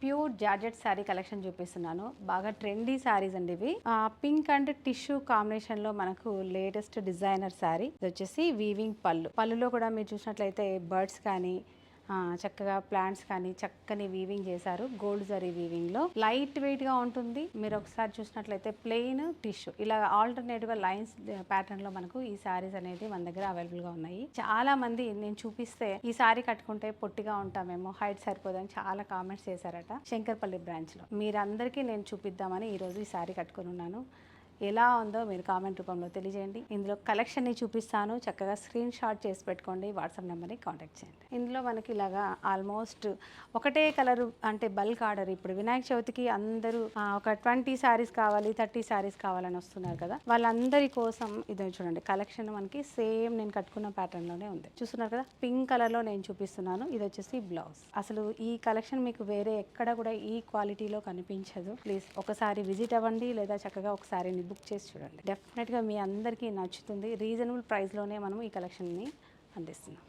Pure georgette sari collection చూపిస్తున్నాను. బాగా trendy saris అండి ఇవి. పింక్ అండ్ టిష్యూ కాంబినేషన్ లో మనకు లేటెస్ట్ డిజైనర్ శారీ. ఇది వచ్చేసి వీవింగ్ పళ్ళులో కూడా మీరు చూసినట్లయితే బర్డ్స్ కానీ చక్కగా ప్లాంట్స్ కానీ చక్కని వీవింగ్ చేశారు. గోల్డ్ జరీ వీవింగ్ లో లైట్ వెయిట్ గా ఉంటుంది. మీరు ఒకసారి చూసినట్లయితే ప్లెయిన్ టిష్యూ ఇలా ఆల్టర్నేటివ్ గా లైన్స్ ప్యాటర్న్ లో మనకు ఈ సారీస్ అనేది మన దగ్గర అవైలబుల్ గా ఉన్నాయి. చాలా మంది నేను చూపిస్తే ఈ సారీ కట్టుకుంటే పొట్టిగా ఉంటామేమో, హైట్ సరిపోదని చాలా కామెంట్స్ చేశారట శంకర్పల్లి బ్రాంచ్ లో. మీరందరికీ నేను చూపిద్దామని ఈ రోజు ఈ సారీ కట్టుకుని ఉన్నాను. ఎలా ఉందో మీరు కామెంట్ రూపంలో తెలియజేయండి. ఇందులో కలెక్షన్ని చూపిస్తాను, చక్కగా స్క్రీన్ షాట్ చేసి పెట్టుకోండి, వాట్సాప్ నెంబర్ని కాంటాక్ట్ చేయండి. ఇందులో మనకి ఇలాగా ఆల్మోస్ట్ ఒకటే కలర్ అంటే బల్క్ ఆర్డర్. ఇప్పుడు వినాయక చవితికి అందరూ ఒక 20 శారీస్ కావాలి, 30 శారీస్ కావాలని వస్తున్నారు కదా, వాళ్ళందరి కోసం ఇది చూడండి కలెక్షన్ మనకి సేమ్ నేను కట్టుకున్న ప్యాటర్న్ లోనే ఉంది. చూస్తున్నారు కదా, పింక్ కలర్ లో నేను చూపిస్తున్నాను. ఇది వచ్చేసి బ్లౌజ్. అసలు ఈ కలెక్షన్ మీకు వేరే ఎక్కడ కూడా ఈ క్వాలిటీలో కనిపించదు. ప్లీజ్ ఒకసారి విజిట్ అవ్వండి, లేదా చక్కగా ఒకసారి బుక్ చేసి చూడండి. డెఫినెట్గా మీ అందరికీ నచ్చుతుంది. రీజనబుల్ ప్రైస్లోనే మనం ఈ కలెక్షన్ని అందిస్తున్నాం.